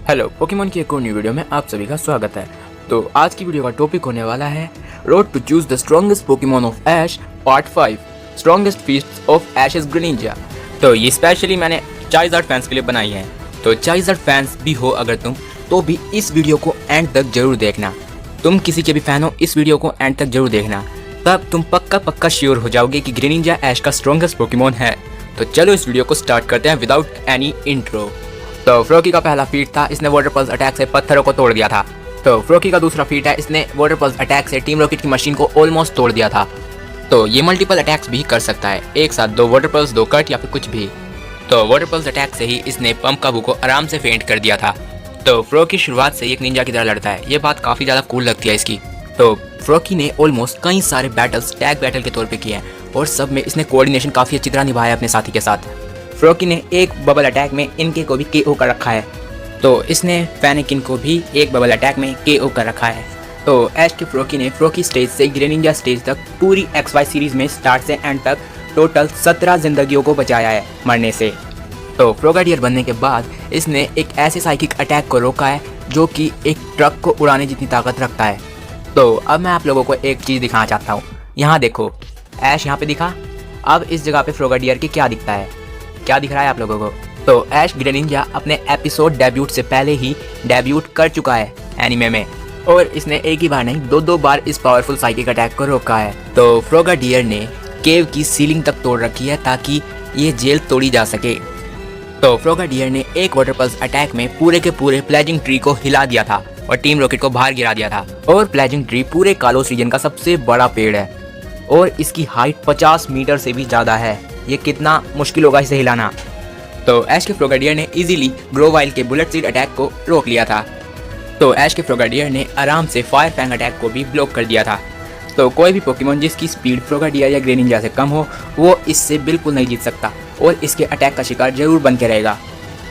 Hello, Pokemon की एक और न्यू वीडियो में आप सभी का स्वागत है। तो आज की वीडियो का टॉपिक होने वाला है road to choose the strongest Pokemon of Ash part 5 strongest feasts of Ash's Greninja. तो ये स्पेशली मैंने चार्जर्ड फैंस के लिए बनाई है। तो चार्जर्ड फैंस भी हो अगर तुम, तो भी इस वीडियो को एंड तक जरूर देखना। तुम किसी के भी फैन हो, इस वीडियो को एंड तक जरूर देखना, तब तुम पक्का श्योर हो जाओगे कि ग्रेनिंजा ऐश का स्ट्रॉन्गेस्ट पोकेमॉन है। तो चलो इस वीडियो को स्टार्ट करते हैं विदाउट एनी इंट्रो। तो फ्रोकी का पहला फीट था, इसने वाटर पल्स अटैक से पत्थरों को तोड़ दिया था। तो फ्रोकी का दूसरा फीट है, इसने वाटर पल्स अटैक से टीम रॉकेट की मशीन को ऑलमोस्ट तोड़ दिया था। तो ये मल्टीपल अटैक्स भी कर सकता है, एक साथ 2 वाटर पल्स, 2 कट या फिर कुछ भी। तो वाटर पल्स अटैक से ही इसने पंप काबू को आराम से फेंट कर दिया था। तो फ्रोकी शुरुआत से एक निंजा की तरह लड़ता है, ये बात काफ़ी ज़्यादा कूल लगती है इसकी। तो फ्रोकी ने ऑलमोस्ट कई सारे बैटल्स टैग बैटल के तौर पे किए हैं और सब में इसने कोऑर्डिनेशन काफ़ी अच्छी तरह निभाया अपने साथी के साथ। फ्रोकी ने एक बबल अटैक में इनके को भी KO कर रखा है। तो इसने फैनिकिन को भी एक बबल अटैक में KO कर रखा है। तो ऐश के फ्रोकी ने फ्रोकी स्टेज से ग्रेनिंजा स्टेज तक पूरी XY सीरीज में स्टार्ट से एंड तक टोटल 17 जिंदगियों को बचाया है मरने से। तो फ्रोगाडियर बनने के बाद इसने एक ऐसे साइकिक अटैक को रोका है जो कि एक ट्रक को उड़ाने जितनी ताकत रखता है। तो अब मैं आप लोगों को एक चीज़ दिखाना चाहता हूँ। यहाँ देखो, ऐश यहाँ पे दिखा, अब इस जगह पे फ्रोगाडियर की क्या दिखता है, क्या दिख रहा है आप लोगों को? तो ऐश ग्रेनिंजा अपने एपिसोड डेब्यूट से पहले ही डेब्यूट कर चुका है एनीमे में, और इसने एक ही बार नहीं 2 बार इस पावरफुल साइकिक अटैक को रोका है। तो फ्रोगाडियर ने केव की सीलिंग तक तोड़ रखी है ताकि ये जेल तोड़ी जा सके। तो फ्रोगाडियर ने एक वाटर पल्स अटैक में पूरे के पूरे प्लेजिंग ट्री को हिला दिया था और टीम रॉकेट को बाहर गिरा दिया था। और प्लेजिंग ट्री पूरे कालोस रीजन का सबसे बड़ा पेड़ है और इसकी हाइट 50 मीटर से भी ज़्यादा है। ये कितना मुश्किल होगा इसे हिलाना। तो ऐश के फ्रोगाडियर ने इजीली ग्रोवाइल के बुलेट सीड अटैक को रोक लिया था। तो ऐश के फ्रोगाडियर ने आराम से फायर फैंग अटैक को भी ब्लॉक कर दिया था। तो कोई भी पोकेमॉन जिसकी स्पीड फ्रोगाडियर या ग्रेनिंजा से कम हो, वो इससे बिल्कुल नहीं जीत सकता और इसके अटैक का शिकार जरूर बन के रहेगा।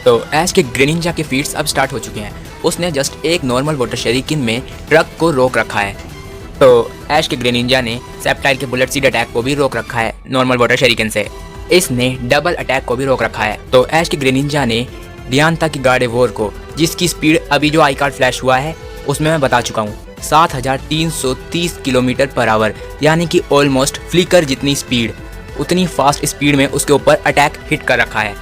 तो ऐश के ग्रेनिंजा के फीट्स अब स्टार्ट हो चुके हैं। उसने जस्ट एक नॉर्मल वाटर शरीकिन में ट्रक को रोक रखा है। तो ऐश के ग्रेनिंजा ने सेप्टाइल के बुलेट सीड अटैक को भी रोक रखा है नॉर्मल वाटर शरीकिन से। इसने डबल अटैक को भी रोक रखा है। तो ऐश के ग्रेनिंजा ने डियांता की गार्डेवोर को, जिसकी स्पीड अभी जो आई कार्ड फ्लैश हुआ है उसमें मैं बता चुका हूँ, 7330 किलोमीटर पर आवर, यानी कि ऑलमोस्ट फ्लिकर जितनी स्पीड, उतनी फास्ट स्पीड में उसके ऊपर अटैक हिट कर रखा है।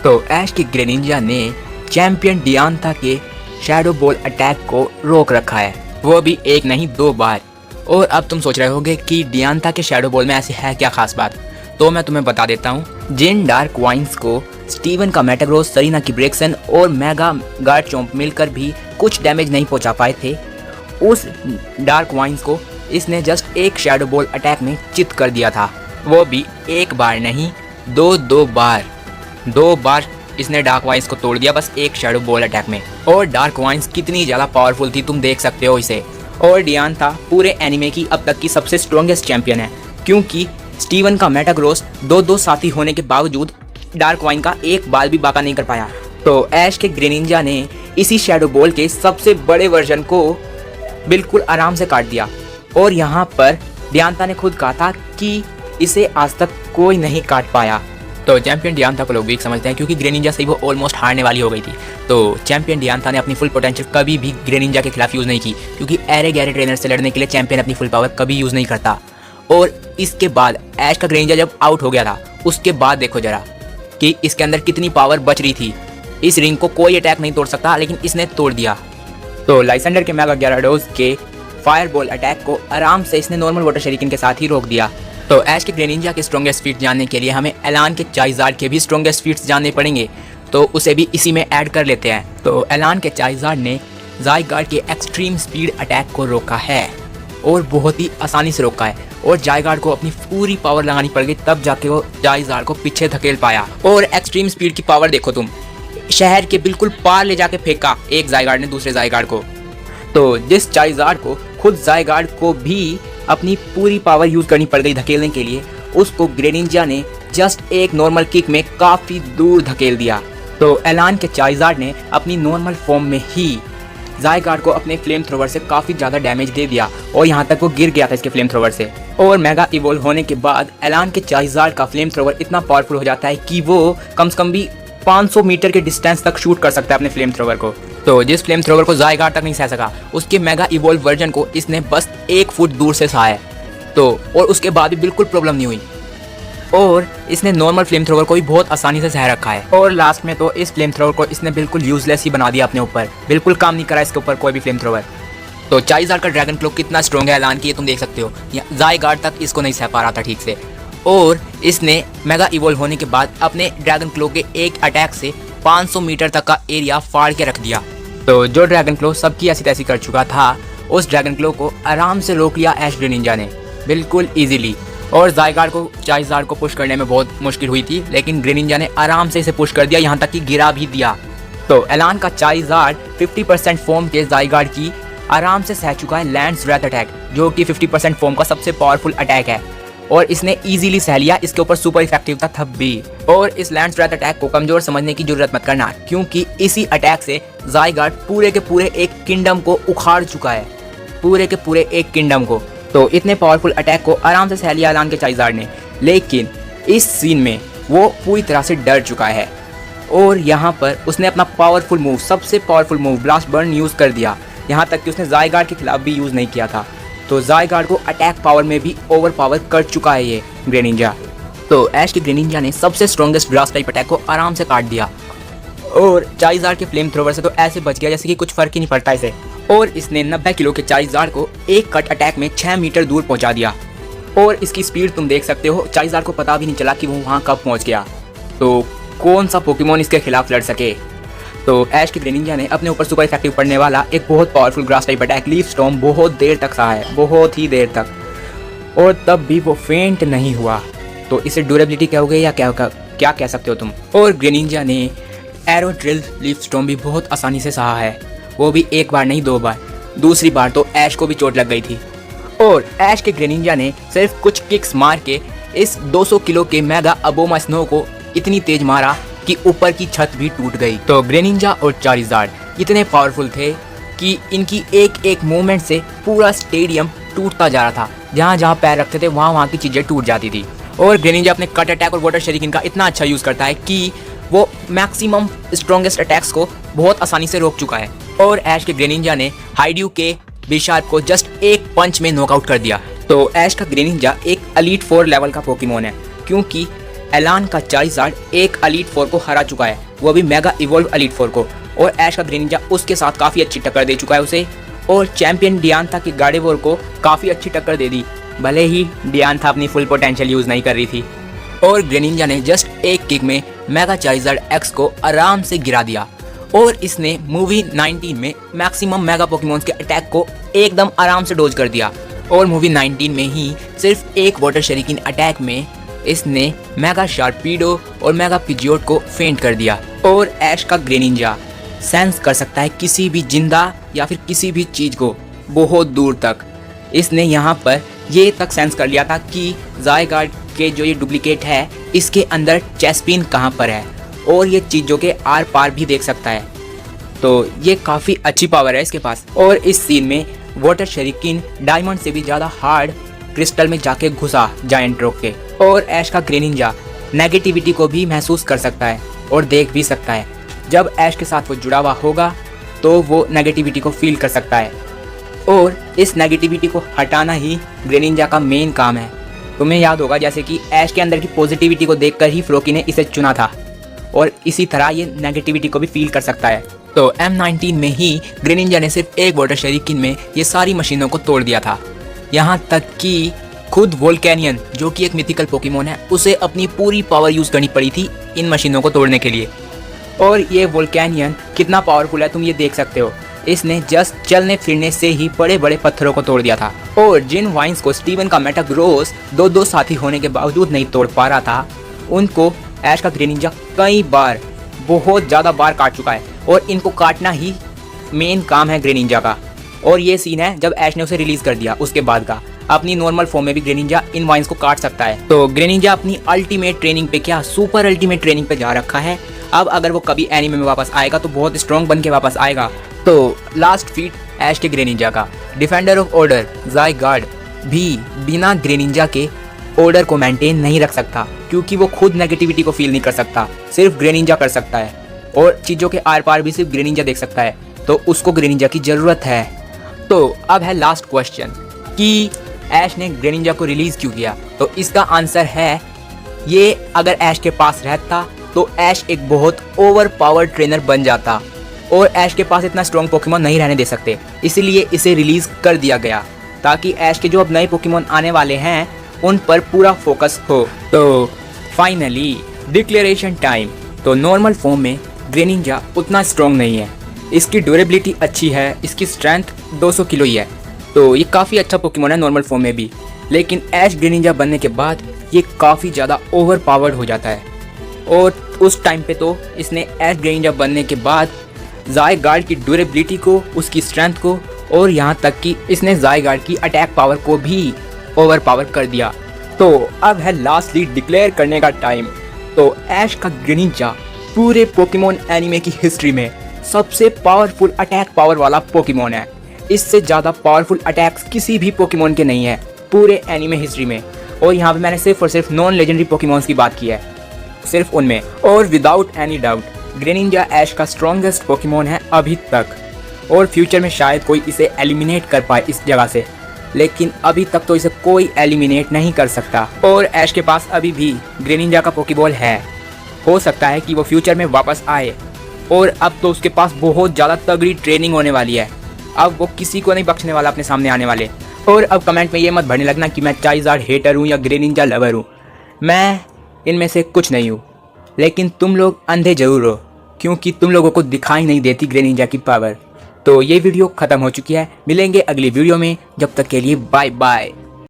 तो ऐश के ग्रेनिंजा ने चैंपियन डियांता के शैडो बॉल अटैक को रोक रखा है, वो भी एक नहीं 2 बार। और अब तुम सोच रहे होगे कि डियांता के शैडो बॉल में ऐसी है क्या खास बात, तो मैं तुम्हें बता देता हूँ। जिन डार्क वाइन्स को स्टीवन का मेटाग्रोस, सरीना की ब्रेक्सन और मेगा गार्ड चॉम्प मिलकर भी कुछ डैमेज नहीं पहुँचा पाए थे, उस डार्क वाइन्स को इसने जस्ट एक शैडो बॉल अटैक में चित कर दिया था। वो भी एक बार नहीं 2 बार। 2 बार इसने डार्क वाइन्स को तोड़ दिया बस एक शैडो बॉल अटैक में। और डार्क वाइन्स कितनी ज़्यादा पावरफुल थी तुम देख सकते हो इसे। और डियांता पूरे एनिमे की अब तक की सबसे स्ट्रॉन्गेस्ट चैंपियन है, क्योंकि स्टीवन का मेटाग्रोस 2 साथी होने के बावजूद डार्क वाइन का एक बाल भी बाका नहीं कर पाया। तो ऐश के ग्रेनिंजा ने इसी शैडो बॉल के सबसे बड़े वर्जन को बिल्कुल आराम से काट दिया। और यहाँ पर डियांता ने खुद कहा था कि इसे आज तक कोई नहीं काट पाया। तो चैंपियन डियांता को लोग वीक समझते हैं क्योंकि ग्रेनिंजा से वो ऑलमोस्ट हारने वाली हो गई थी। तो चैंपियन डियांता ने अपनी फुल पोटेंशियल कभी भी ग्रेनिंजा के खिलाफ यूज़ नहीं की, क्योंकि एरे गैरे ट्रेनर से लड़ने के लिए चैंपियन अपनी फुल पावर कभी यूज़ नहीं करता। और इसके बाद ऐश का ग्रेनिंजा जब आउट हो गया था, उसके बाद देखो जरा कि इसके अंदर कितनी पावर बच रही थी। इस रिंग को कोई अटैक नहीं तोड़ सकता, लेकिन इसने तोड़ दिया। तो लाइसेंडर के मेगा ग्याराडोज के फायर बॉल अटैक को आराम से इसने नॉर्मल वाटर शरीकिन के साथ ही रोक दिया। तो ऐश के ग्रेनिंजा के स्ट्रॉन्गेस्ट फीट्स जानने के लिए हमें एलान के चाइजार्ड के भी स्ट्रॉन्गेस्ट फीट्स जानने पड़ेंगे, तो उसे भी इसी में ऐड कर लेते हैं। तो एलान के चाइजार्ड ने ज़ाइगार्ड के एक्सट्रीम स्पीड अटैक को रोका है और बहुत ही आसानी से रोका है। और ज़ाइगार्ड को अपनी पूरी पावर लगानी पड़ गई, तब जाके वो ज़ाइगार्ड को पीछे धकेल पाया। और एक्सट्रीम स्पीड की पावर देखो तुम, शहर के बिल्कुल पार ले जाके फेंका एक ज़ाइगार्ड ने दूसरे ज़ाइगार्ड को। तो जिस चाइजार्ड को खुद ज़ाइगार्ड को भी अपनी पूरी पावर यूज़ करनी पड़ गई धकेलने के लिए, उसको ग्रेनिंजा ने जस्ट एक नॉर्मल किक में काफ़ी दूर धकेल दिया। तो एलान के चाइजार्ड ने अपनी नॉर्मल फॉर्म में ही ज़ाइगार्ड को अपने फ्लेम थ्रोवर से काफ़ी ज़्यादा डैमेज दे दिया और यहाँ तक वो गिर गया था इसके फ्लेम थ्रोवर से। और मेगा इवोल्व होने के बाद एलान के चाइजार्ड का फ्लेम थ्रोवर इतना पावरफुल हो जाता है कि वो कम से कम भी 500 मीटर के डिस्टेंस तक शूट कर सकता है अपने फ्लेम थ्रोवर को। तो जिस फ्लेम थ्रोवर को ज़ायगार्ड तक नहीं सह सका, उसके मेगा इवॉल्व वर्जन को इसने बस 1 फुट दूर से सहा है। तो और उसके बाद भी बिल्कुल प्रॉब्लम नहीं हुई, और इसने नॉर्मल फ्लेम थ्रोवर को भी बहुत आसानी से सह रखा है। और लास्ट में तो इस फ्लेम थ्रोवर को इसने बिल्कुल यूजलेस ही बना दिया अपने ऊपर, बिल्कुल काम नहीं करा इसके ऊपर कोई भी फ्लेम थ्रोवर। तो चाइज़ार्ड का ड्रैगन क्लो कितना स्ट्रॉन्ग है ऐलान किए तुम देख सकते हो। ज़ायगार्ड तक इसको नहीं सह पा रहा था ठीक से, और इसने मेगा इवॉल्व होने के बाद अपने ड्रैगन क्लो के एक अटैक से 500 मीटर तक का एरिया फाड़ के रख दिया। तो जो ड्रैगन क्लो सबकी ऐसी तैसी कर चुका था, उस ड्रैगन क्लो को आराम से रोक लिया ऐश ग्रेनिंजा ने बिल्कुल इजीली। और ज़ायगार्ड को चाइज़ार्ड को पुश करने में बहुत मुश्किल हुई थी, लेकिन ग्रेनिंजा ने आराम से इसे पुश कर दिया, यहाँ तक कि गिरा भी दिया। तो ऐलान का चाइज़ार्ड 50% फॉर्म के ज़ायगार्ड की आराम से सह चुका है लैंड्स ब्रेथ अटैक, जो कि 50% फॉर्म का सबसे पावरफुल अटैक है, और इसने इजीली सह लिया। इसके ऊपर सुपर इफेक्टिव था तब भी। और इस लैंड्स ब्रेथ अटैक को कमजोर समझने की जरूरत मत करना, क्योंकि इसी अटैक से ज़ायगार्ड पूरे के पूरे एक किंगडम को उखाड़ चुका है, पूरे के पूरे एक किंगडम को। तो इतने पावरफुल अटैक को आराम से सह लिया ऐलान के चाइज़ार्ड ने, लेकिन इस सीन में वो पूरी तरह से डर चुका है, और यहाँ पर उसने अपना पावरफुल मूव, सबसे powerful move blast burn use कर दिया, यहाँ तक कि उसने ज़ायगार्ड के खिलाफ भी यूज़ नहीं किया था। तो ज़ायगार्ड को अटैक पावर में भी ओवर पावर कर चुका है ये ग्रेनिंजा। तो ऐश के ग्रेनिंजा ने सबसे स्ट्रॉन्गेस्ट ग्रास टाइप अटैक को आराम से काट दिया, और चाइज़ार्ड के फ्लेम थ्रोवर से तो ऐसे बच गया जैसे कि कुछ फर्क ही नहीं पड़ता इसे। और इसने 90 किलो के चाइज़ार्ड को एक कट अटैक में 6 मीटर दूर पहुंचा दिया, और इसकी स्पीड तुम देख सकते हो। चाइज़ार्ड को पता भी नहीं चला कि वो वहाँ कब पहुँच गया। तो कौन सा पोकेमोन इसके खिलाफ लड़ सके। तो ऐश के ग्रेनिंजा ने अपने ऊपर सुपर इफेक्टिव पड़ने वाला एक बहुत powerful grass type attack leaf storm बहुत देर तक सहा है, बहुत ही देर तक, और तब भी वो फेंट नहीं हुआ। तो इसे ड्यूरेबिलिटी कहोगे या क्या कह सकते हो तुम। और ग्रेनिंजा ने एरो ड्रिल लीफ स्टॉर्म भी बहुत आसानी से सहा है, वो भी एक बार नहीं 2 बार। दूसरी बार तो ऐश को भी चोट लग गई थी, और ऐश के ग्रेनिंजा ने सिर्फ कुछ किक्स मार के इस 200 किलो के मेगा अबोमा स्नो को इतनी तेज मारा कि ऊपर की छत भी टूट गई। तो ग्रेनिंजा और चाइज़ार्ड इतने पावरफुल थे कि इनकी एक एक मूवमेंट से पूरा स्टेडियम टूटता जा रहा था। जहाँ जहाँ पैर रखते थे वहाँ की चीज़ें टूट जाती थी। और ग्रेनिंजा अपने कट अटैक और वाटर शरीकिन का इतना अच्छा यूज़ करता है कि वो मैक्सिमम स्ट्रॉन्गेस्ट अटैक्स को बहुत आसानी से रोक चुका है। और ऐश के ग्रेनिंजा ने हाइड्यू के बिशार्प को जस्ट एक पंच में नॉकआउट कर दिया। तो ऐश का ग्रेनिंजा एक एलीट 4 लेवल का पोकेमोन है, क्योंकि ऐलान का चाइज़ार्ड एक एलीट 4 को हरा चुका है, वो भी मेगा इवॉल्व एलीट 4 को, और ऐश का ग्रेनिंजा उसके साथ काफ़ी अच्छी टक्कर दे चुका है उसे। और चैंपियन डियांथा की गार्डेवोर को काफ़ी अच्छी टक्कर दे दी, भले ही डियांथा अपनी फुल पोटेंशियल यूज़ नहीं कर रही थी। और ग्रेनिंजा ने जस्ट एक किक में मेगा चाइज़ार्ड एक्स को आराम से गिरा दिया, और इसने मूवी 19 में मैक्सिमम मेगा पोकेमोन्स के अटैक को एकदम आराम से डोज कर दिया। और मूवी 19 में ही सिर्फ एक वाटर शरीकिन अटैक में इसने मेगा शार्पीडो और मेगा पिजियोट को फेंट कर दिया। और ऐश का ग्रेनिंजा सेंस कर सकता है किसी भी जिंदा या फिर किसी भी चीज़ को बहुत दूर तक। इसने यहाँ पर ये तक सेंस कर लिया था कि ज़ायगार्ड के जो ये डुप्लीकेट है इसके अंदर चेस्पिन कहाँ पर है, और ये चीज़ों के आर पार भी देख सकता है। तो ये काफ़ी अच्छी पावर है इसके पास। और इस सीन में वाटर शरीकिन डायमंड से भी ज़्यादा हार्ड क्रिस्टल में जाके घुसा जायंट रॉक के। और ऐश का ग्रेनिंजा नेगेटिविटी को भी महसूस कर सकता है और देख भी सकता है। जब ऐश के साथ वो जुड़ा हुआ होगा तो वो नेगेटिविटी को फील कर सकता है, और इस नेगेटिविटी को हटाना ही ग्रेनिंजा का मेन काम है। तुम्हें याद होगा जैसे कि ऐश के अंदर की पॉजिटिविटी को देखकर ही फ्रोकी ने इसे चुना था, और इसी तरह ये नेगेटिविटी को भी फील कर सकता है। तो M19 में ही ग्रेनिंजा ने सिर्फ एक वाटर शरीकिन में ये सारी मशीनों को तोड़ दिया था। यहाँ तक कि खुद वोल्केनियन जो कि एक मिथिकल पोकेमोन है उसे अपनी पूरी पावर यूज़ करनी पड़ी थी इन मशीनों को तोड़ने के लिए। और ये वोल्केनियन कितना पावरफुल है तुम ये देख सकते हो। इसने जस्ट चलने फिरने से ही बड़े बड़े पत्थरों को तोड़ दिया था। और जिन वाइन्स को स्टीवन का मेटाग्रोस दो साथी होने के बावजूद नहीं तोड़ पा रहा था, उनको ऐश का ग्रेनिंजा कई बार, बहुत ज़्यादा बार काट चुका है, और इनको काटना ही मेन काम है ग्रेनिंजा का। और ये सीन है जब ऐश ने उसे रिलीज कर दिया उसके बाद का। अपनी नॉर्मल फॉर्म में भी ग्रेनिंजा इन वाइन्स को काट सकता है। तो ग्रेनिंजा अपनी अल्टीमेट ट्रेनिंग पे, क्या सुपर अल्टीमेट ट्रेनिंग पे जा रखा है। अब अगर वो कभी एनीमे में वापस आएगा तो बहुत स्ट्रॉन्ग बन के वापस आएगा। तो लास्ट फीट ऐश के ग्रेनिंजा का, डिफेंडर ऑफ ऑर्डर ज़ायगार्ड भी बिना ग्रेनिंजा के ऑर्डर को मेंटेन नहीं रख सकता, क्योंकि वो खुद नेगेटिविटी को फील नहीं कर सकता, सिर्फ ग्रेनिंजा कर सकता है। और चीज़ों के आर पार भी सिर्फ ग्रेनिंजा देख सकता है। तो उसको ग्रेनिंजा की ज़रूरत है। तो अब है लास्ट क्वेश्चन कि ऐश ने ग्रेनिंजा को रिलीज़ क्यों किया। तो इसका आंसर है ये अगर ऐश के पास रहता तो ऐश एक बहुत ओवर पावर ट्रेनर बन जाता और ऐश के पास इतना स्ट्रॉन्ग पोकेमॉन नहीं रहने दे सकते, इसलिए इसे रिलीज़ कर दिया गया ताकि ऐश के जो अब नए पोकेमॉन आने वाले हैं उन पर पूरा फोकस हो। तो फाइनली डिक्लेरेशन टाइम। तो नॉर्मल फॉर्म में ग्रेनिंजा उतना स्ट्रॉन्ग नहीं है, इसकी ड्यूरेबिलिटी अच्छी है, इसकी स्ट्रेंथ 200 किलो ही है, तो ये काफ़ी अच्छा पोकेमॉन है नॉर्मल फॉर्म में भी। लेकिन ऐश ग्रेनिंजा बनने के बाद ये काफ़ी ज़्यादा ओवर पावर्ड हो जाता है और उस टाइम पे तो इसने ऐश ग्रेनिंजा बनने के बाद ज़ायगार्ड की ड्यूरेबिलिटी को, उसकी स्ट्रेंथ को और यहाँ तक कि इसने ज़ायगार्ड की अटैक पावर को भी ओवर पावर कर दिया। तो अब है लास्टली डिक्लेयर करने का टाइम। तो ऐश का ग्रेनिंजा पूरे पोकेमॉन एनिमे की हिस्ट्री में सबसे पावरफुल अटैक पावर वाला पोकेमॉन है। इससे ज़्यादा पावरफुल अटैक्स किसी भी पोकेमॉन के नहीं है पूरे एनिमे हिस्ट्री में। और यहाँ पे मैंने सिर्फ और सिर्फ नॉन लेजेंडरी पोकेमॉन्स की बात की है, सिर्फ उनमें। और विदाउट एनी डाउट ग्रेनिंजा ऐश का स्ट्रॉन्गेस्ट पोकेमॉन है अभी तक, और फ्यूचर में शायद कोई इसे एलिमिनेट कर पाए इस जगह से, लेकिन अभी तक तो इसे कोई एलिमिनेट नहीं कर सकता। और ऐश के पास अभी भी ग्रेनिंजा का पोकेबॉल है, हो सकता है कि वो फ्यूचर में वापस आए। और अब तो उसके पास बहुत ज़्यादा तगड़ी ट्रेनिंग होने वाली है, अब वो किसी को नहीं बख्शने वाला अपने सामने आने वाले। और अब कमेंट में ये मत भरने लगना कि मैं चाइज़ार्ड हेटर हूँ या ग्रेनिंजा लवर हूँ, मैं इनमें से कुछ नहीं हूँ। लेकिन तुम लोग अंधे जरूर हो क्योंकि तुम लोगों को दिखाई नहीं देती ग्रेनिंजा की पावर। तो ये वीडियो ख़त्म हो चुकी है, मिलेंगे अगली वीडियो में, जब तक के लिए बाय बाय।